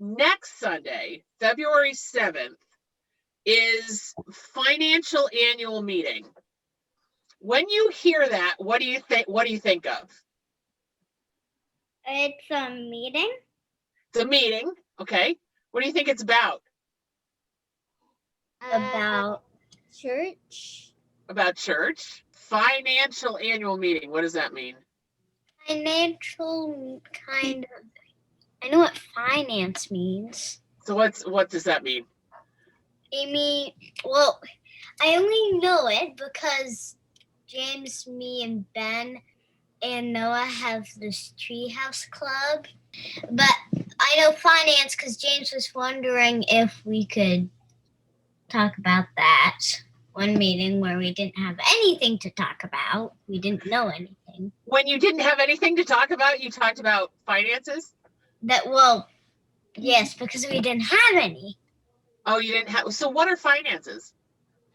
next Sunday, February 7th, is financial annual meeting. When you hear that, what do you think of? It's a meeting. The meeting, okay. What do you think it's about? About church. About church. Financial annual meeting. What does that mean? Financial kind of. I know what finance means. So what does that mean? Well, I only know it because James, me, and Ben and Noah have this treehouse club. But I know finance because James was wondering if we could talk about that one meeting where we didn't have anything to talk about. We didn't know anything. When you didn't have anything to talk about, you talked about finances? Yes, because we didn't have any. Oh, you didn't have. So what are finances?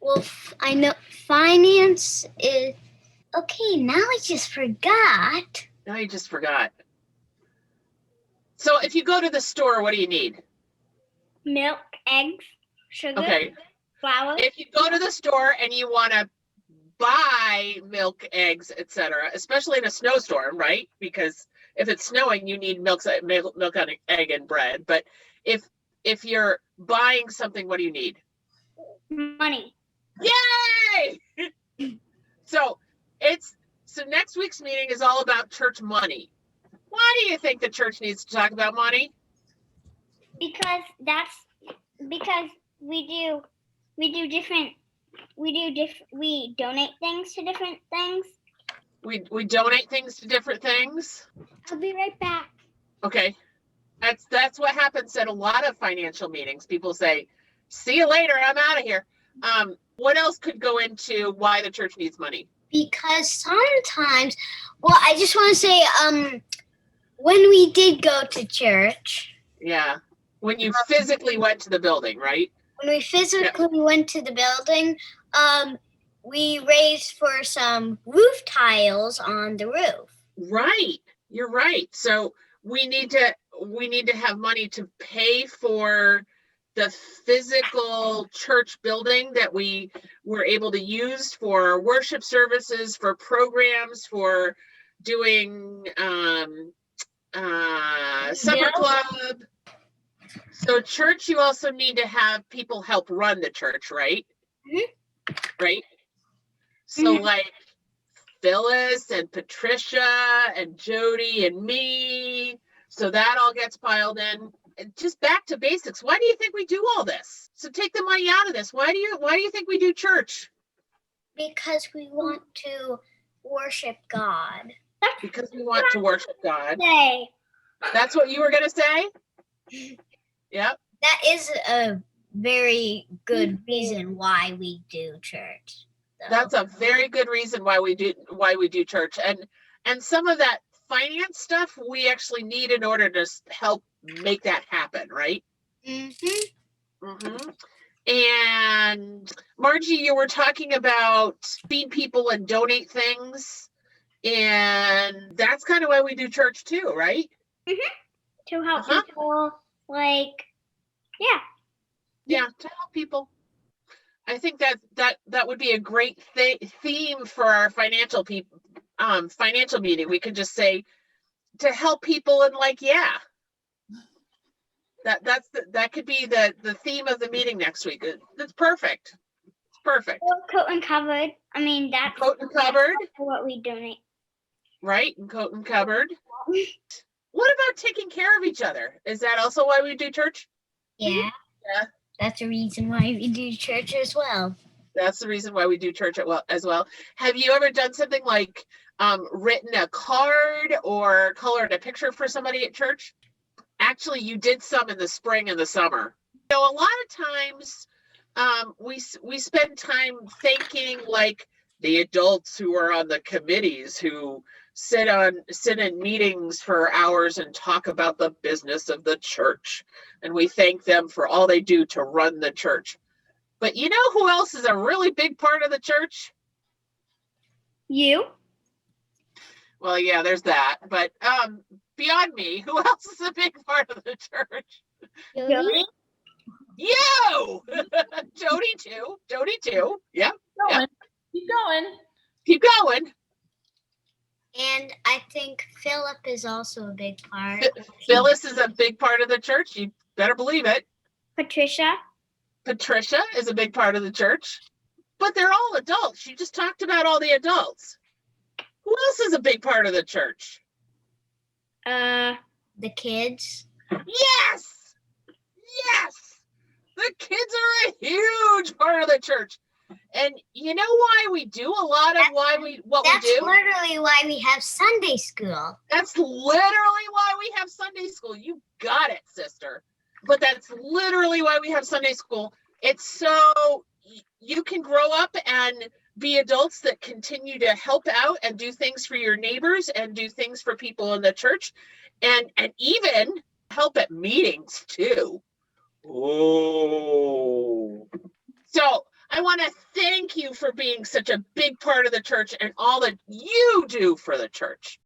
Well, I know finance is. Okay, now I just forgot. Now you just forgot. So if you go to the store, what do you need? Milk, eggs, sugar, okay. Flour. If you go to the store and you want to buy milk, eggs, etc., especially in a snowstorm, right? Because if it's snowing, you need milk, egg, and bread. But if you're buying something, what do you need? Money. Yay! So next week's meeting is all about church money. Why do you think the church needs to talk about money? Because we donate things to different things. We donate things to different things. I'll be right back. Okay. That's what happens at a lot of financial meetings. People say, see you later, I'm out of here. What else could go into why the church needs money? Because sometimes, I just want to say, when we did go to church. Yeah. When you physically went to the building, right? When we physically went to the building, we raised for some roof tiles on the roof. Right. You're right. So we need to have money to pay for the physical church building that we were able to use for worship services, for programs, for doing summer club. So church, you also need to have people help run the church, right? Mm-hmm. Right? So like Phyllis and Patricia and Jody and me. So that all gets piled in. Just back to basics. Why do you think we do all this? So take the money out of this. Why do you think we do church? Because we want to worship God. Because we want to worship God. Say. That's what you were going to say? Yep. That is a very good reason why we do church. So. That's a very good reason why we do church. And some of that finance stuff we actually need in order to help make that happen, right? Mm-hmm. Mm-hmm. And Margie, you were talking about feed people and donate things. And that's kind of why we do church too, right? Mm-hmm. To help people, Yeah, to help people. I think that would be a great theme for our financial meeting. We could just say to help people and that could be the theme of the meeting next week. That's perfect. It's perfect. Or coat and cupboard. I mean, that's coat and cupboard. What we donate. Right, and coat and cupboard. What about taking care of each other? Is that also why we do church? Yeah. Yeah. That's the reason why we do church as well. That's the reason why we do church as well. Have you ever done something like written a card or colored a picture for somebody at church? Actually, you did some in the spring and the summer. A lot of times we spend time thanking the adults who are on the committees who sit in meetings for hours and talk about the business of the church. And we thank them for all they do to run the church. But you know who else is a really big part of the church? You. Well, yeah, there's that. But beyond me, who else is a big part of the church? Jody? You! Jody too. Jody too. Yep. Going. Keep going. Keep going. And I think Philip is also a big part. Phyllis is a big part of the church. You better believe it. Patricia? Patricia is a big part of the church. But they're all adults. You just talked about all the adults. Who else is a big part of the church? The kids. Yes! Yes! The kids are a huge part of the church. And you know why we do a lot of what we That's do? literally why we have Sunday school. That's literally why we have Sunday school. You got it, sister. But that's literally why we have Sunday school. It's so you can grow up and be adults that continue to help out and do things for your neighbors and do things for people in the church and even help at meetings too. Oh. So I want to thank you for being such a big part of the church and all that you do for the church.